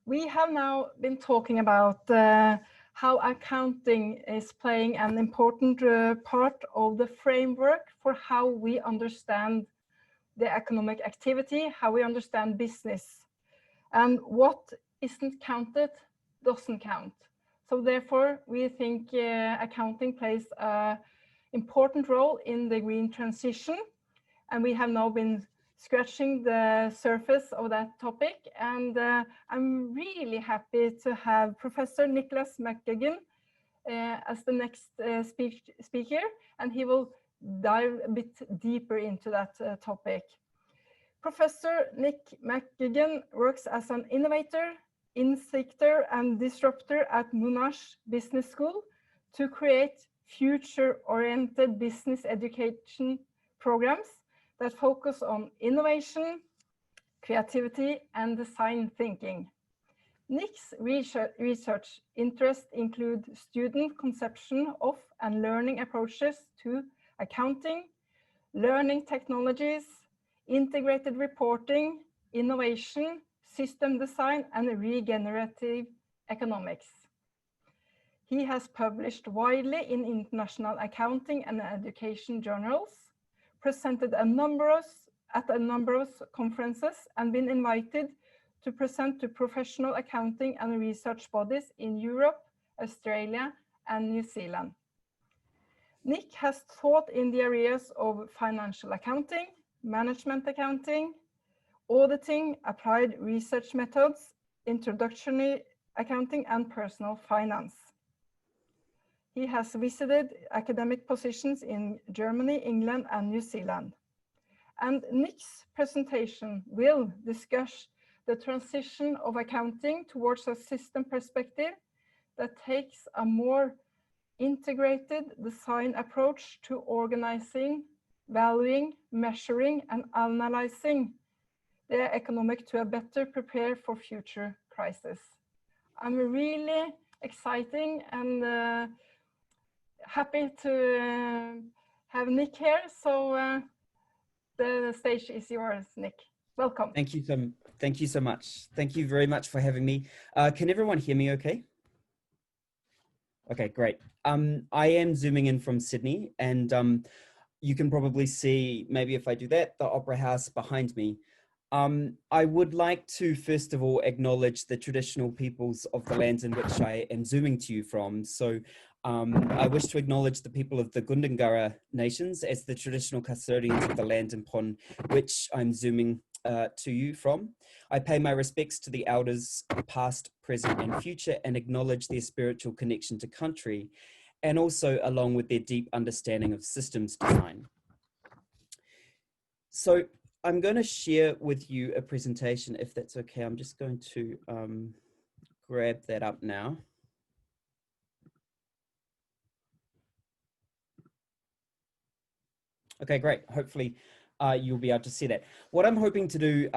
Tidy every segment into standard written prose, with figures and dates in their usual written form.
We have now been talking about how accounting is playing an important part of the framework for how we understand the economic activity, how we understand business. And what isn't counted doesn't count. So therefore, we think accounting plays an important role in the green transition. And we have now been scratching the surface of that topic. And I'm really happy to have Professor Nicholas McGuigan as the next speaker, and he will dive a bit deeper into that topic. Professor Nick McGuigan works as an innovator, instigator, and disruptor at Monash Business School to create future-oriented business education programs that focus on innovation, creativity, and design thinking. Nick's research interests include student conception of and learning approaches to accounting, learning technologies, integrated reporting, innovation, system design, and regenerative economics. He has published widely in international accounting and education journals, presented at a number of conferences, and been invited to present to professional accounting and research bodies in Europe, Australia, and New Zealand. Nick has taught in the areas of financial accounting, management accounting, auditing, applied research methods, introductory accounting, and personal finance. He has visited academic positions in Germany, England, and New Zealand. And Nick's presentation will discuss the transition of accounting towards a system perspective that takes a more integrated design approach to organizing, valuing, measuring, and analyzing the economic to a better prepare for future crises. I'm really exciting and happy to have Nick here. So the stage is yours, Nick. Welcome. Thank you so much. Thank you very much for having me. Can everyone hear me okay? Okay, great. I am zooming in from Sydney, and you can probably see, maybe if I do that, the Opera House behind me. I would like to, first of all, acknowledge the traditional peoples of the lands in which I am zooming to you from. So I wish to acknowledge the people of the Gundungurra nations as the traditional custodians of the land upon which I'm zooming to you from. I pay my respects to the elders, past, present, and future, and acknowledge their spiritual connection to country, and also along with their deep understanding of systems design. So I'm going to share with you a presentation, if that's okay. I'm just going to grab that up now. Okay, great. Hopefully you'll be able to see that. What I'm hoping to do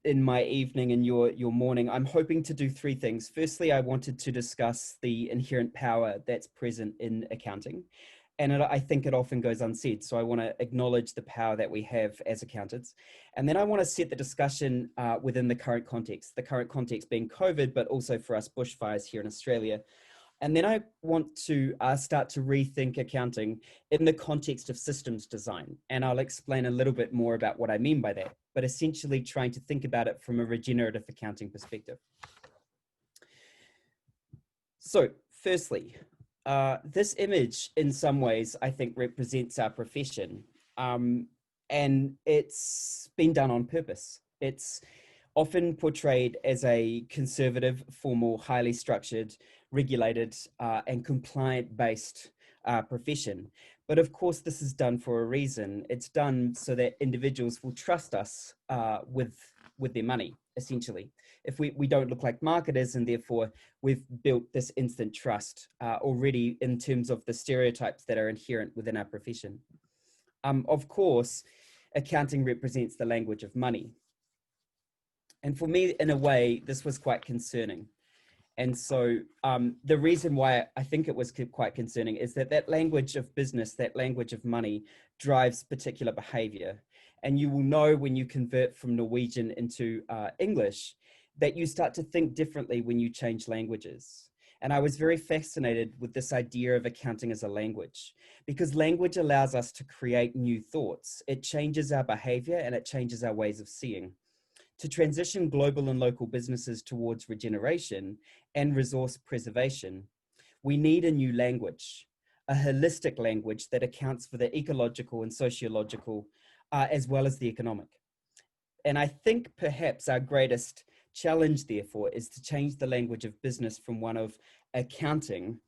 in my evening and your morning, I'm hoping to do three things. Firstly, I wanted to discuss the inherent power that's present in accounting. And I think it often goes unsaid. So I want to acknowledge the power that we have as accountants. And then I want to set the discussion within the current context being COVID, but also for us bushfires here in Australia. And then I want to start to rethink accounting in the context of systems design. And I'll explain a little bit more about what I mean by that, but essentially trying to think about it from a regenerative accounting perspective. So firstly, this image in some ways, I think, represents our profession. And it's been done on purpose. It's often portrayed as a conservative, formal, highly structured, regulated, and compliant-based profession. But of course, this is done for a reason. It's done so that individuals will trust us with their money, essentially. If we don't look like marketers, and therefore we've built this instant trust already in terms of the stereotypes that are inherent within our profession. Of course, accounting represents the language of money. And for me, in a way, this was quite concerning. And so the reason why I think it was quite concerning is that that language of business, that language of money, drives particular behavior. And you will know when you convert from Norwegian into English that you start to think differently when you change languages. And I was very fascinated with this idea of accounting as a language, because language allows us to create new thoughts. It changes our behavior and it changes our ways of seeing. To transition global and local businesses towards regeneration and resource preservation, we need a new language, a holistic language that accounts for the ecological and sociological, as well as the economic. And I think perhaps our greatest challenge, therefore, is to change the language of business from one of accounting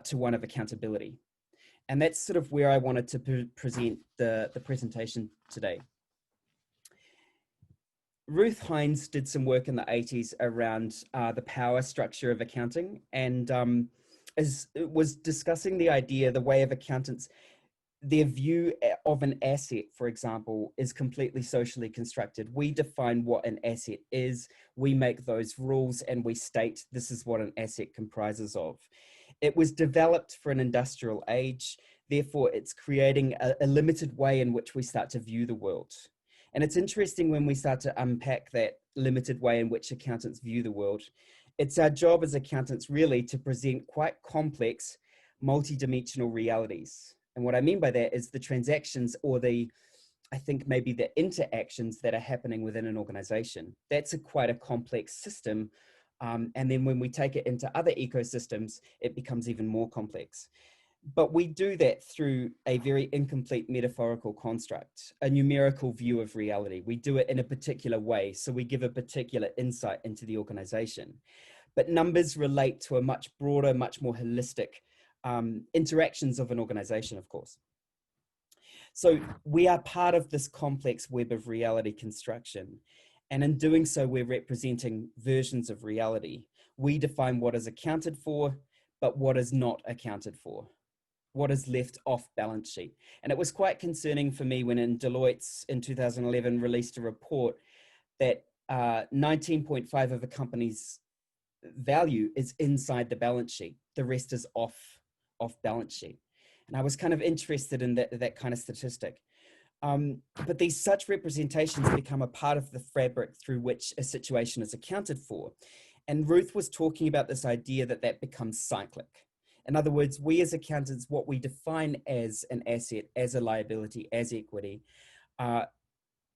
to one of accountability. And that's sort of where I wanted to present the presentation today. Ruth Hines did some work in the 80s around the power structure of accounting, and was discussing the idea, the way of accountants, their view of an asset, for example, is completely socially constructed. We define what an asset is, we make those rules, and we state this is what an asset comprises of. It was developed for an industrial age, therefore it's creating a limited way in which we start to view the world. And it's interesting when we start to unpack that limited way in which accountants view the world. It's our job as accountants really to present quite complex, multidimensional realities. And what I mean by that is the transactions, or I think maybe the interactions that are happening within an organization. That's quite a complex system. And then when we take it into other ecosystems, it becomes even more complex. But we do that through a very incomplete metaphorical construct, a numerical view of reality. We do it in a particular way, so we give a particular insight into the organization. But numbers relate to a much broader, much more holistic interactions of an organization, of course. So we are part of this complex web of reality construction. And in doing so, we're representing versions of reality. We define what is accounted for, but what is not accounted for. What is left off balance sheet. And it was quite concerning for me when Deloitte's in 2011 released a report that 19.5 of a company's value is inside the balance sheet. The rest is off balance sheet. And I was kind of interested in that kind of statistic. But these such representations become a part of the fabric through which a situation is accounted for. And Ruth was talking about this idea that becomes cyclic. In other words, we as accountants, what we define as an asset, as a liability, as equity,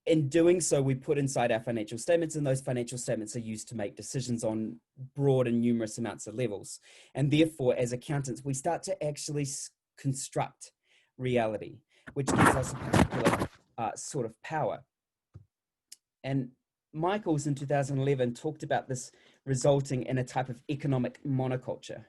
in doing so, we put inside our financial statements, and those financial statements are used to make decisions on broad and numerous amounts of levels. And therefore, as accountants, we start to actually construct reality, which gives us a particular sort of power. And Michaels in 2011 talked about this resulting in a type of economic monoculture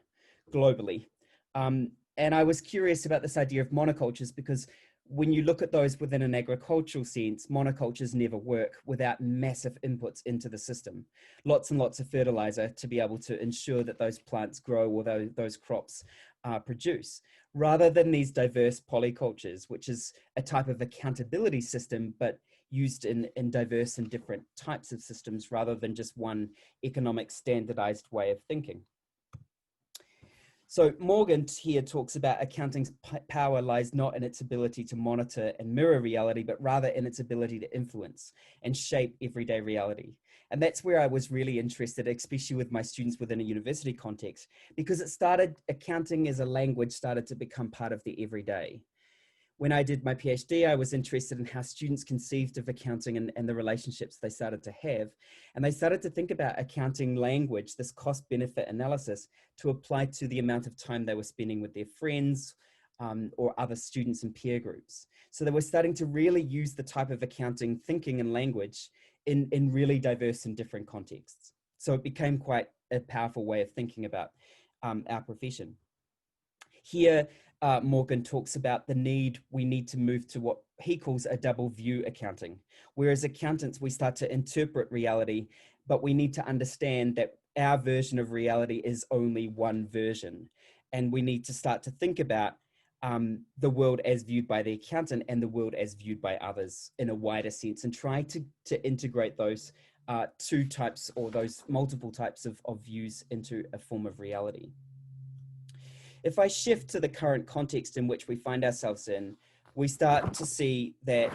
globally. And I was curious about this idea of monocultures, because when you look at those within an agricultural sense, monocultures never work without massive inputs into the system. Lots and lots of fertilizer to be able to ensure that those plants grow or those crops produce, rather than these diverse polycultures, which is a type of accountability system, but used in diverse and different types of systems, rather than just one economic standardized way of thinking. So Morgan here talks about accounting's power lies not in its ability to monitor and mirror reality, but rather in its ability to influence and shape everyday reality. And that's where I was really interested, especially with my students within a university context, because accounting as a language started to become part of the everyday. When I did my PhD, I was interested in how students conceived of accounting and the relationships they started to have. And they started to think about accounting language, this cost-benefit analysis, to apply to the amount of time they were spending with their friends or other students and peer groups. So they were starting to really use the type of accounting thinking and language in really diverse and different contexts. So it became quite a powerful way of thinking about our profession. Here, Morgan talks about the we need to move to what he calls a double view accounting. Whereas accountants, we start to interpret reality, but we need to understand that our version of reality is only one version. And we need to start to think about the world as viewed by the accountant and the world as viewed by others in a wider sense, and try to integrate those two types or those multiple types of views into a form of reality. If I shift to the current context in which we find ourselves in, we start to see that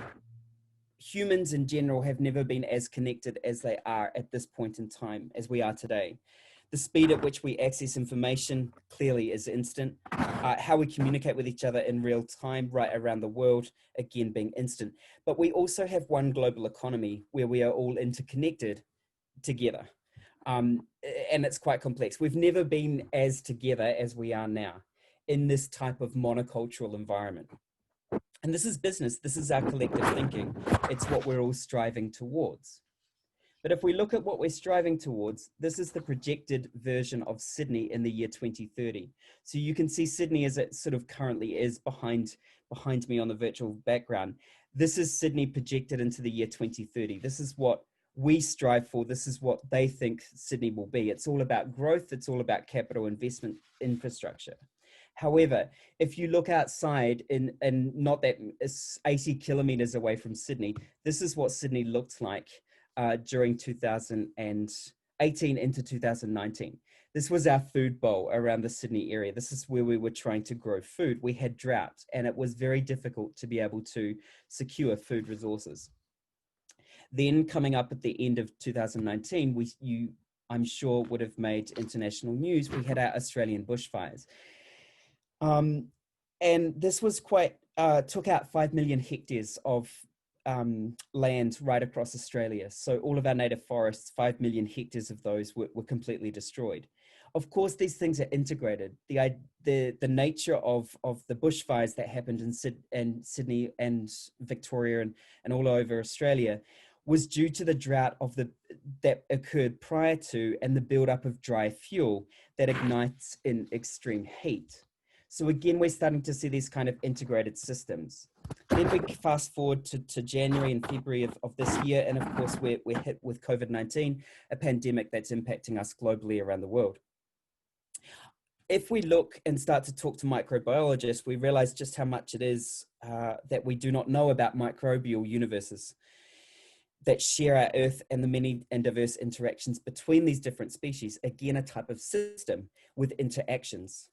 humans in general have never been as connected as they are at this point in time as we are today. The speed at which we access information clearly is instant. How we communicate with each other in real time right around the world, again, being instant. But we also have one global economy where we are all interconnected together. And it's quite complex. We've never been as together as we are now in this type of monocultural environment. And this is business. This is our collective thinking. It's what we're all striving towards. But if we look at what we're striving towards, this is the projected version of Sydney in the year 2030. So you can see Sydney as it sort of currently is behind me on the virtual background. This is Sydney projected into the year 2030. This is what we strive for. This is what they think Sydney will be. It's all about growth. It's all about capital investment infrastructure. However, if you look outside and not that 80 kilometers away from Sydney, this is what Sydney looked like during 2018 into 2019. This was our food bowl around the Sydney area. This is where we were trying to grow food. We had drought and it was very difficult to be able to secure food resources. Then coming up at the end of 2019, I'm sure would have made international news. We had our Australian bushfires. And this was took out 5 million hectares of land right across Australia. So all of our native forests, 5 million hectares of those were completely destroyed. Of course, these things are integrated. The nature of the bushfires that happened in Sydney and Victoria and all over Australia was due to the drought that occurred prior to and the buildup of dry fuel that ignites in extreme heat. So again, we're starting to see these kind of integrated systems. Then we fast forward to January and February of this year, and of course we're hit with COVID-19, a pandemic that's impacting us globally around the world. If we look and start to talk to microbiologists, we realize just how much it is that we do not know about microbial universes that share our Earth and the many and diverse interactions between these different species. Again, a type of system with interactions.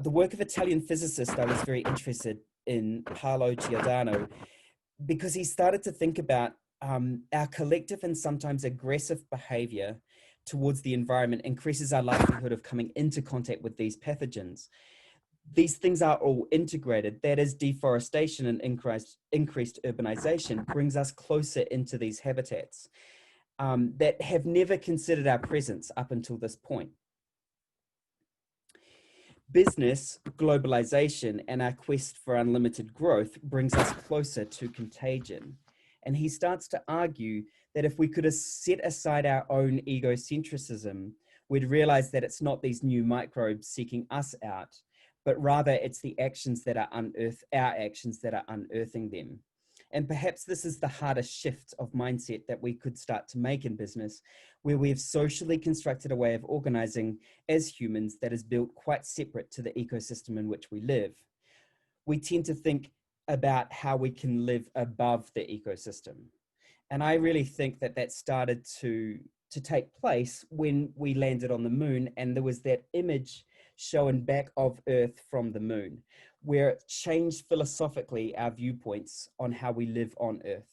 The work of Italian physicist I was very interested in, Paolo Giordano, because he started to think about our collective and sometimes aggressive behavior towards the environment increases our likelihood of coming into contact with these pathogens. These things are all integrated. That is, deforestation and increased urbanization brings us closer into these habitats that have never considered our presence up until this point. Business, globalization, and our quest for unlimited growth brings us closer to contagion. And he starts to argue that if we could set aside our own egocentrism, we'd realize that it's not these new microbes seeking us out, but rather it's the actions that are our actions that are unearthing them. And perhaps this is the hardest shift of mindset that we could start to make in business, where we have socially constructed a way of organizing as humans that is built quite separate to the ecosystem in which we live. We tend to think about how we can live above the ecosystem. And I really think that started to take place when we landed on the moon, and there was that image shown back of Earth from the moon, where it changed philosophically our viewpoints on how we live on Earth.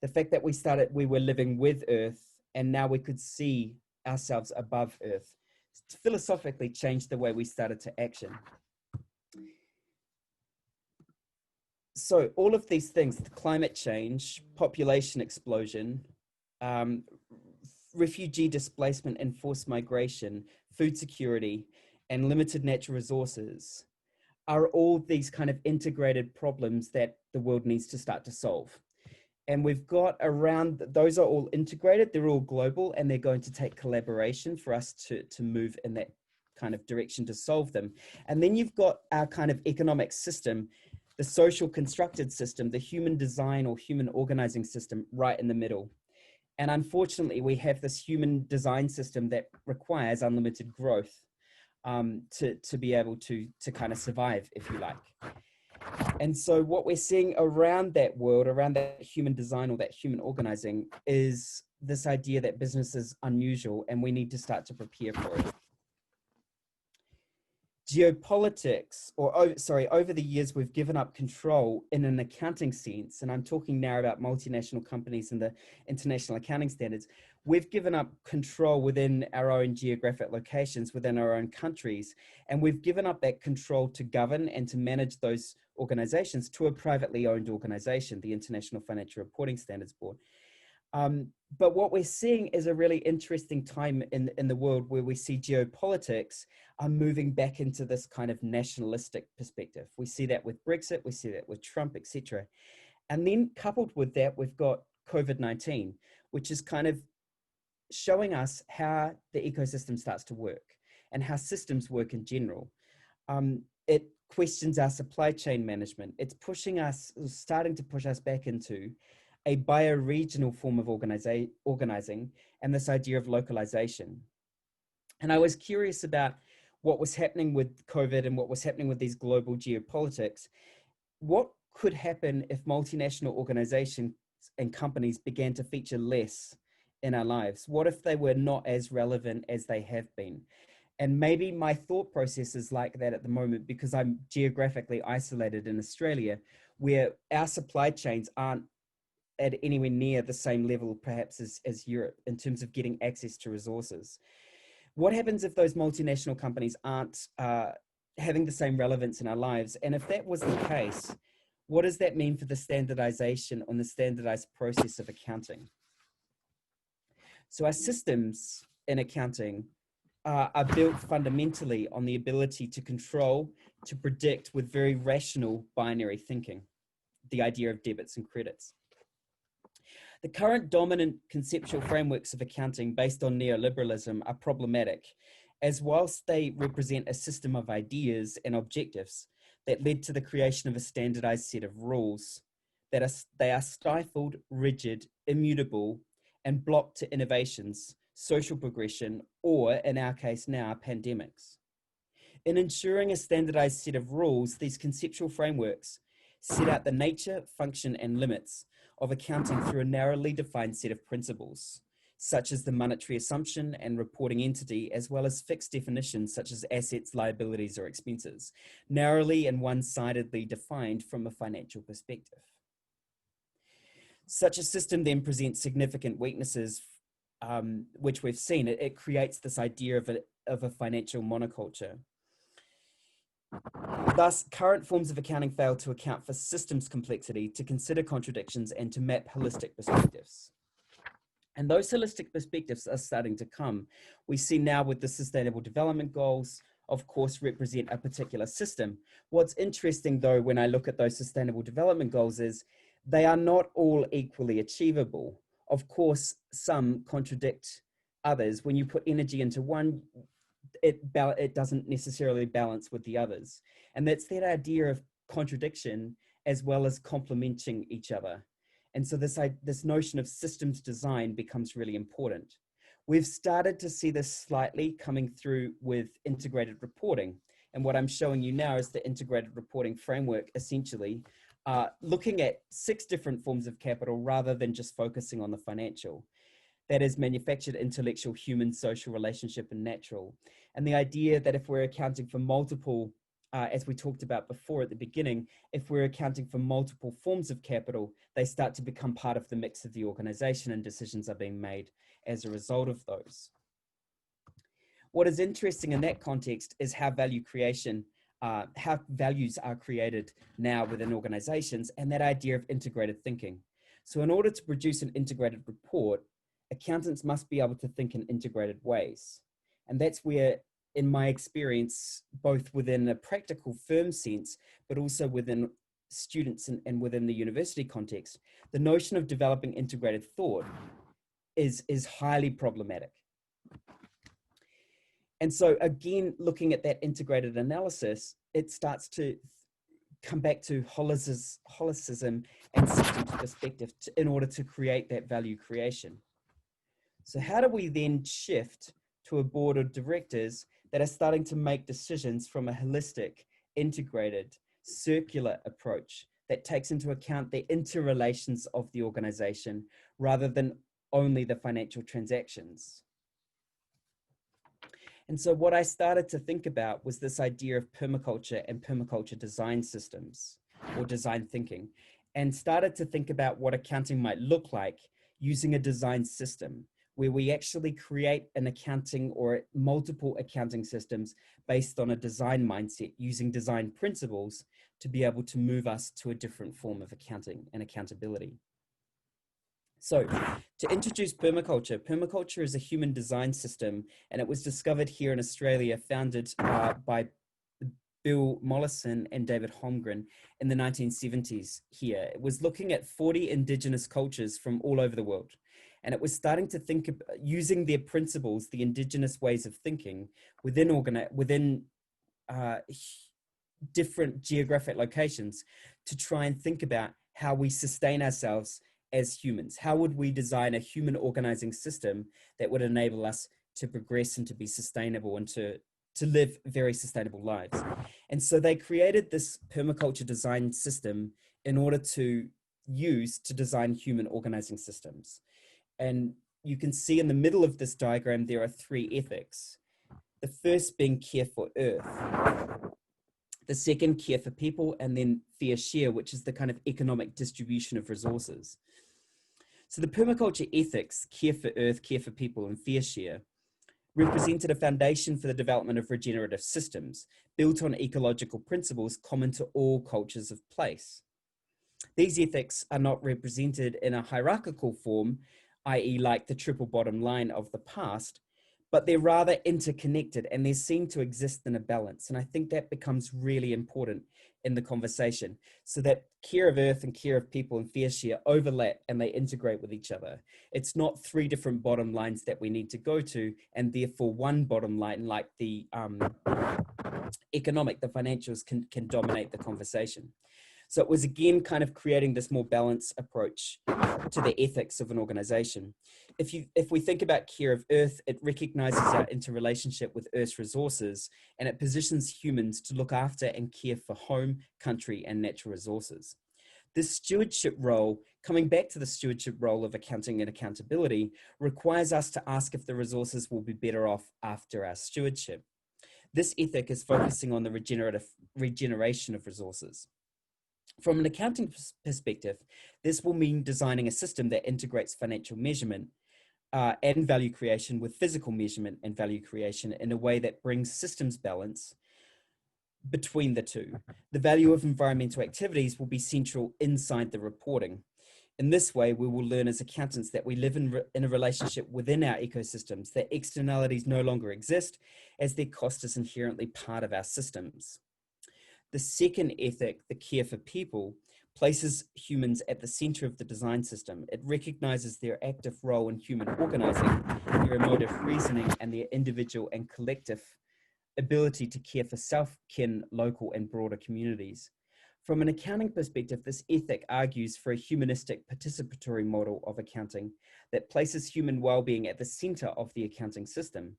The fact that we were living with Earth and now we could see ourselves above Earth philosophically changed the way we started to action. So all of these things, the climate change, population explosion, refugee displacement and forced migration, food security, and limited natural resources are all these kind of integrated problems that the world needs to start to solve. And we've got those are all integrated, they're all global, and they're going to take collaboration for us to move in that kind of direction to solve them. And then you've got our kind of economic system, the social constructed system, the human design or human organizing system right in the middle. And unfortunately, we have this human design system that requires unlimited growth to be able to kind of survive, if you like. And so what we're seeing around that world, around that human design or that human organizing, is this idea that business is unusual and we need to start to prepare for it. Geopolitics, over the years, we've given up control in an accounting sense, and I'm talking now about multinational companies and the international accounting standards. We've given up control within our own geographic locations, within our own countries, and we've given up that control to govern and to manage those organizations to a privately owned organization, the International Financial Reporting Standards Board. But what we're seeing is a really interesting time in the world where we see geopolitics are moving back into this kind of nationalistic perspective. We see that with Brexit, we see that with Trump, etc. And then coupled with that, we've got COVID-19, which is kind of showing us how the ecosystem starts to work and how systems work in general. It questions our supply chain management. It's starting to push us back into a bioregional form of organizing and this idea of localization. And I was curious about what was happening with COVID and what was happening with these global geopolitics. What could happen if multinational organizations and companies began to feature less in our lives? What if they were not as relevant as they have been? And maybe my thought process is like that at the moment because I'm geographically isolated in Australia, where our supply chains aren't at anywhere near the same level perhaps as Europe in terms of getting access to resources. What happens if those multinational companies aren't having the same relevance in our lives? And if that was the case, what does that mean for the standardization on the standardized process of accounting? So our systems in accounting are built fundamentally on the ability to control, to predict with very rational binary thinking, the idea of debits and credits. The current dominant conceptual frameworks of accounting based on neoliberalism are problematic, as whilst they represent a system of ideas and objectives that led to the creation of a standardized set of rules, they are stifled, rigid, immutable, and blocked to innovations, social progression, or in our case now, pandemics. In ensuring a standardized set of rules, these conceptual frameworks set out the nature, function, and limits of accounting through a narrowly defined set of principles, such as the monetary assumption and reporting entity, as well as fixed definitions such as assets, liabilities, or expenses, narrowly and one-sidedly defined from a financial perspective. Such a system then presents significant weaknesses, which we've seen. It creates this idea of a financial monoculture. Thus, current forms of accounting fail to account for systems complexity, to consider contradictions, and to map holistic perspectives. And those holistic perspectives are starting to come. We see now with the Sustainable Development Goals, of course, represent a particular system. What's interesting, though, when I look at those Sustainable Development Goals is they are not all equally achievable. Of course, some contradict others. When you put energy into one, it doesn't necessarily balance with the others. And that's that idea of contradiction as well as complementing each other. And so this notion of systems design becomes really important. We've started to see this slightly coming through with integrated reporting. And what I'm showing you now is the integrated reporting framework, essentially looking at 6 different forms of capital rather than just focusing on the financial. That is manufactured, intellectual, human, social, relationship, and natural. And the idea that if we're accounting for multiple, as we talked about before at the beginning, if we're accounting for multiple forms of capital, they start to become part of the mix of the organization and decisions are being made as a result of those. What is interesting in that context is how value creation, how values are created now within organizations, and that idea of integrated thinking. So in order to produce an integrated report, accountants must be able to think in integrated ways. And that's where, in my experience, both within a practical firm sense, but also within students and within the university context, the notion of developing integrated thought is highly problematic. And so again, looking at that integrated analysis, it starts to come back to holicism and systems perspective in order to create that value creation. So how do we then shift to a board of directors that are starting to make decisions from a holistic, integrated, circular approach that takes into account the interrelations of the organization rather than only the financial transactions? And so what I started to think about was this idea of permaculture and permaculture design systems, or design thinking, and started to think about what accounting might look like using a design system where we actually create an accounting or multiple accounting systems based on a design mindset using design principles to be able to move us to a different form of accounting and accountability. So to introduce permaculture, permaculture is a human design system, and it was discovered here in Australia, founded by Bill Mollison and David Holmgren in the 1970s here. It was looking at 40 indigenous cultures from all over the world. And it was starting to think about using their principles, the indigenous ways of thinking within different geographic locations to try and think about how we sustain ourselves as humans. How would we design a human organizing system that would enable us to progress and to be sustainable and to live very sustainable lives? And so they created this permaculture design system in order to use to design human organizing systems. And you can see in the middle of this diagram, there are 3 ethics. The first being care for earth. The second, care for people, and then fair share, which is the kind of economic distribution of resources. So the permaculture ethics, care for earth, care for people, and fair share, represented a foundation for the development of regenerative systems built on ecological principles common to all cultures of place. These ethics are not represented in a hierarchical form, i.e. like the triple bottom line of the past, but they're rather interconnected and they seem to exist in a balance. And I think that becomes really important in the conversation, so that care of earth and care of people and fair share overlap and they integrate with each other. It's not 3 different bottom lines that we need to go to, and therefore one bottom line like the economic, the financials can dominate the conversation. So it was again kind of creating this more balanced approach to the ethics of an organization. If we think about care of earth, it recognizes our interrelationship with Earth's resources, and it positions humans to look after and care for home, country, and natural resources. This stewardship role, coming back to the stewardship role of accounting and accountability, requires us to ask if the resources will be better off after our stewardship. This ethic is focusing on the regeneration of resources. From an accounting perspective, this will mean designing a system that integrates financial measurement and value creation with physical measurement and value creation in a way that brings systems balance between the two. The value of environmental activities will be central inside the reporting. In this way, we will learn as accountants that we live in a relationship within our ecosystems, that externalities no longer exist as their cost is inherently part of our systems. The second ethic, the care for people, places humans at the center of the design system. It recognizes their active role in human organizing, their emotive reasoning, and their individual and collective ability to care for self, kin, local, and broader communities. From an accounting perspective, this ethic argues for a humanistic participatory model of accounting that places human well-being at the center of the accounting system.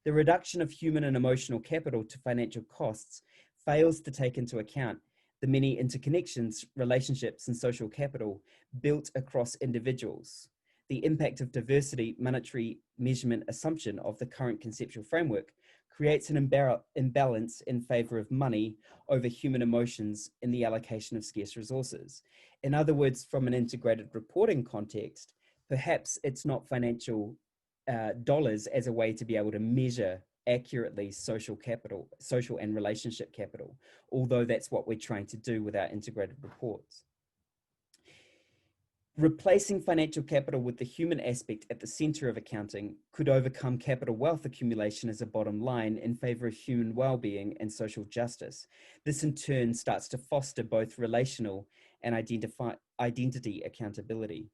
The reduction of human and emotional capital to financial costs fails to take into account the many interconnections, relationships, and social capital built across individuals. The impact of diversity, monetary measurement assumption of the current conceptual framework creates an imbalance in favor of money over human emotions in the allocation of scarce resources. In other words, from an integrated reporting context, perhaps it's not financial dollars as a way to be able to measure accurately social capital, social and relationship capital, although that's what we're trying to do with our integrated reports. Replacing financial capital with the human aspect at the center of accounting could overcome capital wealth accumulation as a bottom line in favor of human well-being and social justice. This in turn starts to foster both relational and identity accountability.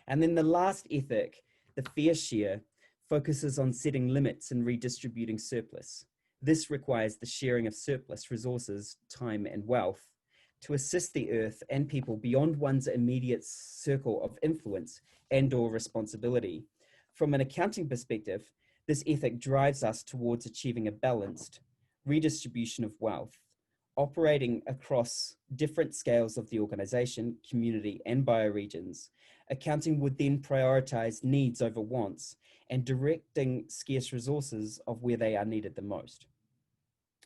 And then the last ethic, the fair share, focuses on setting limits and redistributing surplus. This requires the sharing of surplus resources, time, and wealth to assist the earth and people beyond one's immediate circle of influence and/or responsibility. From an accounting perspective, this ethic drives us towards achieving a balanced redistribution of wealth, operating across different scales of the organization, community, and bioregions, Accounting would then prioritize needs over wants and directing scarce resources of where they are needed the most.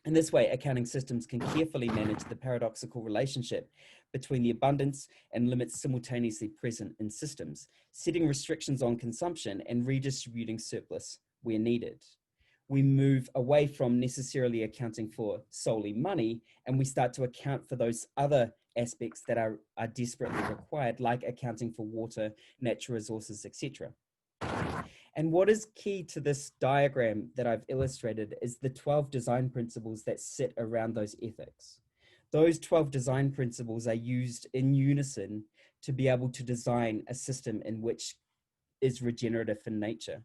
In this way, accounting systems can carefully manage the paradoxical relationship between the abundance and limits simultaneously present in systems, setting restrictions on consumption and redistributing surplus where needed. We move away from necessarily accounting for solely money, and we start to account for those other aspects that are desperately required, like accounting for water, natural resources, etc. And what is key to this diagram that I've illustrated is the 12 design principles that sit around those ethics. Those 12 design principles are used in unison to be able to design a system in which is regenerative in nature.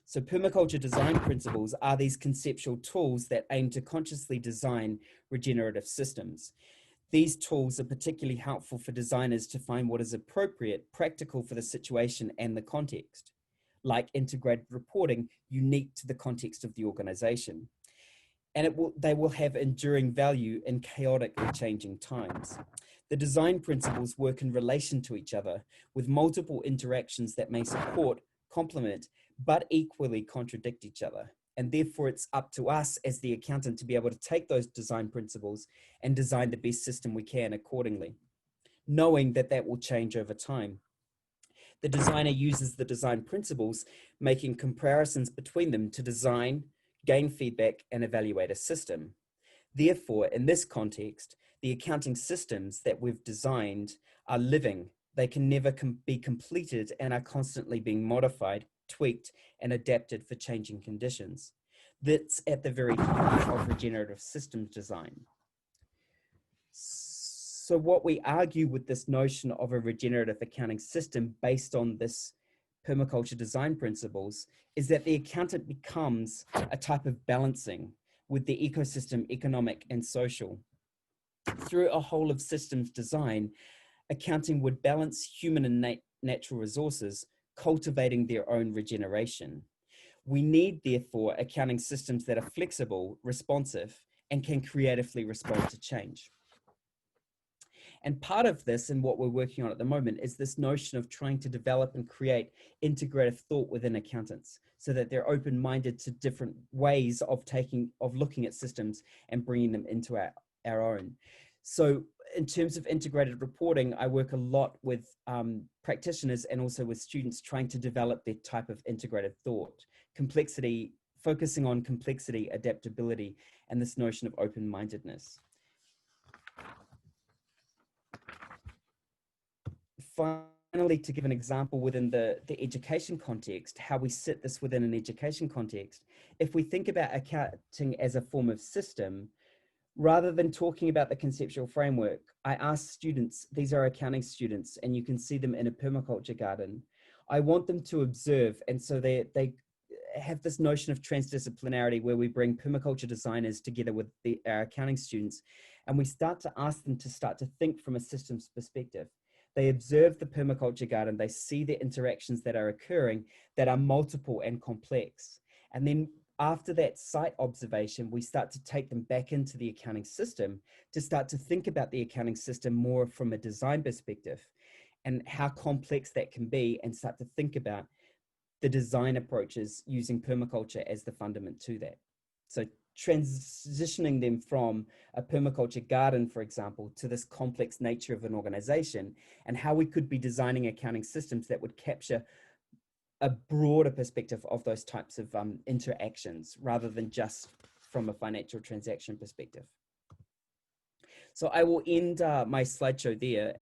So permaculture design principles are these conceptual tools that aim to consciously design regenerative systems. These tools are particularly helpful for designers to find what is appropriate, practical for the situation and the context, like integrated reporting, unique to the context of the organization. And they will have enduring value in chaotically changing times. The design principles work in relation to each other with multiple interactions that may support, complement, but equally contradict each other. And therefore it's up to us as the accountant to be able to take those design principles and design the best system we can accordingly, knowing that that will change over time. The designer uses the design principles, making comparisons between them to design, gain feedback, and evaluate a system. Therefore, in this context, the accounting systems that we've designed are living. They can never be completed and are constantly being modified, tweaked, and adapted for changing conditions. That's at the very heart of regenerative systems design. So what we argue with this notion of a regenerative accounting system based on this permaculture design principles is that the accountant becomes a type of balancing with the ecosystem, economic and social. Through a whole of systems design, accounting would balance human and natural resources, cultivating their own regeneration. We need, therefore, accounting systems that are flexible, responsive, and can creatively respond to change. And part of this and what we're working on at the moment is this notion of trying to develop and create integrative thought within accountants so that they're open-minded to different ways of looking at systems and bringing them into our own. So in terms of integrated reporting, I work a lot with practitioners and also with students trying to develop their type of integrated thought, complexity, focusing on complexity, adaptability, and this notion of open-mindedness. Finally, to give an example within the education context, how we sit this within an education context, if we think about accounting as a form of system, rather than talking about the conceptual framework, I ask students, these are accounting students, and you can see them in a permaculture garden. I want them to observe, and so they have this notion of transdisciplinarity where we bring permaculture designers together with our accounting students, and we start to ask them to start to think from a systems perspective. They observe the permaculture garden, they see the interactions that are occurring that are multiple and complex. And then after that site observation, we start to take them back into the accounting system to start to think about the accounting system more from a design perspective and how complex that can be, and start to think about the design approaches using permaculture as the fundament to that. So transitioning them from a permaculture garden, for example, to this complex nature of an organization, and how we could be designing accounting systems that would capture a broader perspective of those types of interactions rather than just from a financial transaction perspective. So I will end my slideshow there.